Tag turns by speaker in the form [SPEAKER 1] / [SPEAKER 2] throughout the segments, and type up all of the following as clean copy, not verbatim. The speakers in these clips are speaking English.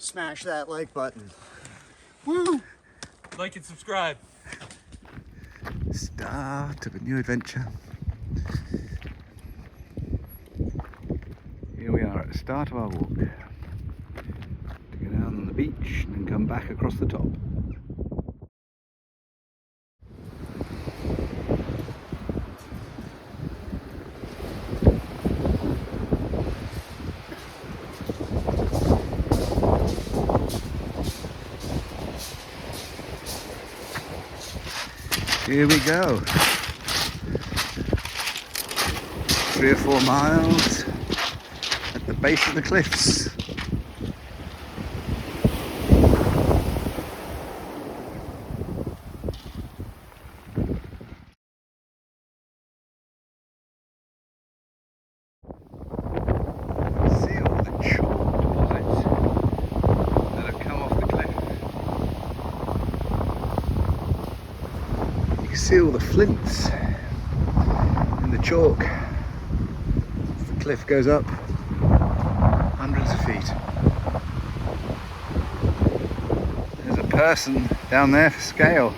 [SPEAKER 1] smash that like button. Woo!
[SPEAKER 2] Like and subscribe.
[SPEAKER 3] Start of a new adventure. Here we are at the start of our walk. To go down on the beach and come back across the top. Here we go. 3 or 4 miles at the base of the cliffs. See all the chalk deposits that have come off the cliff. You can see all the flints in the chalk. The cliff goes up hundreds of feet. There's a person down there for scale.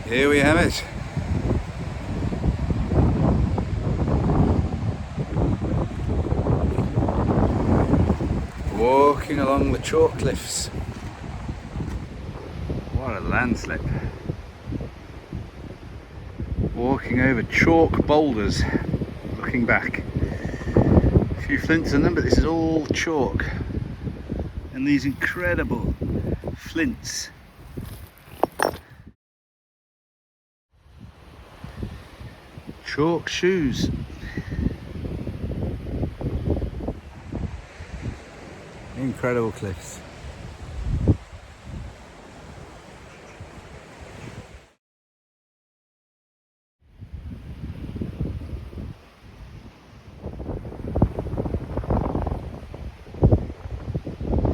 [SPEAKER 3] Here we have it. Walking along the chalk cliffs. What a landslip. Walking over chalk boulders, looking back. A few flints in them, but this is all chalk. And these incredible flints. Chalk shoes. Incredible cliffs.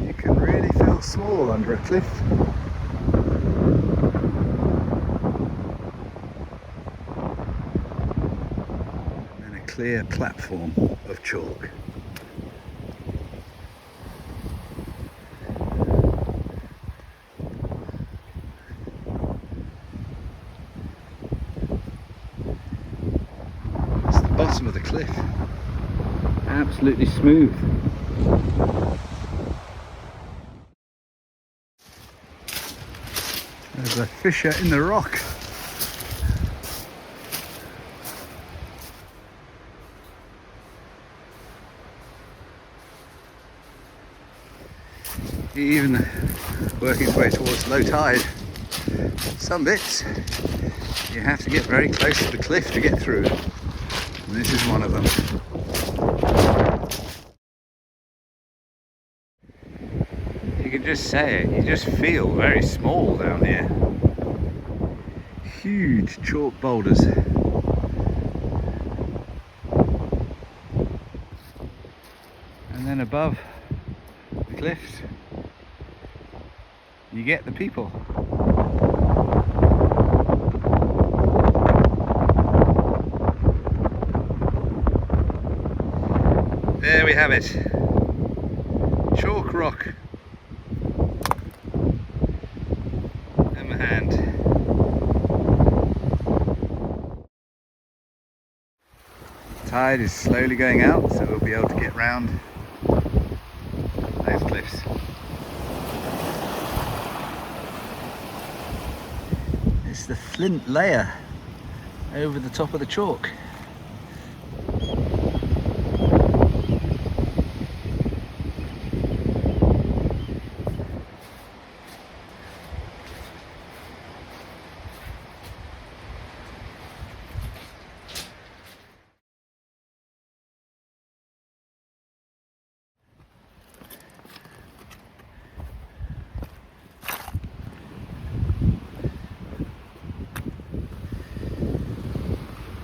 [SPEAKER 3] You can really feel small under a cliff. Clear platform of chalk. It's the bottom of the cliff. Absolutely smooth. There's a fissure in the rock. Even working its way towards low tide. Some bits you have to get very close to the cliff to get through, and this is one of them. You can just say it, you just feel very small down here. Huge chalk boulders. And then above the cliffs you get the people. There we have it. Chalk rock. In my hand. Tide is slowly going out, so we'll be able to get round those cliffs. It's the flint layer over the top of the chalk.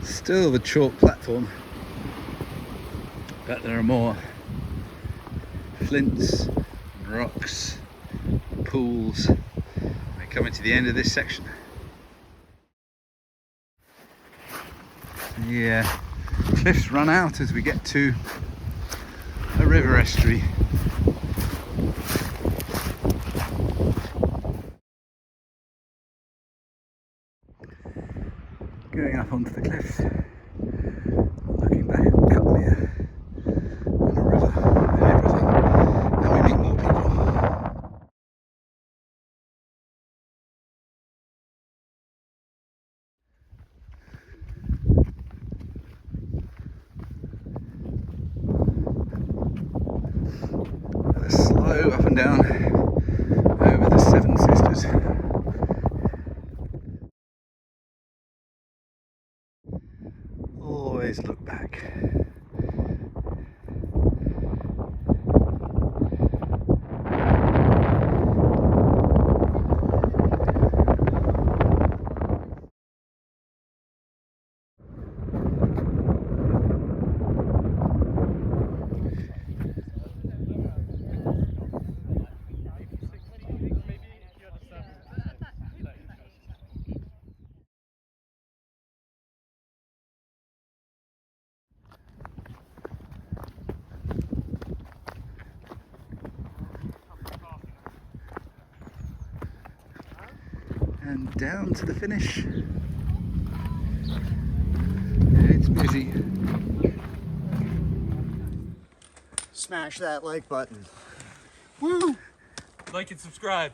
[SPEAKER 3] Still the chalk platform. But there are more flints, and rocks, pools. We're coming to the end of this section. The cliffs run out as we get to a river estuary. Going up onto the cliffs, looking back at Cutmere and a river and everything, and we meet more people. A slow up and down over the Severn Sisters. Always look back. And down to the finish. It's busy.
[SPEAKER 1] Smash that like button. Woo!
[SPEAKER 2] Like and subscribe.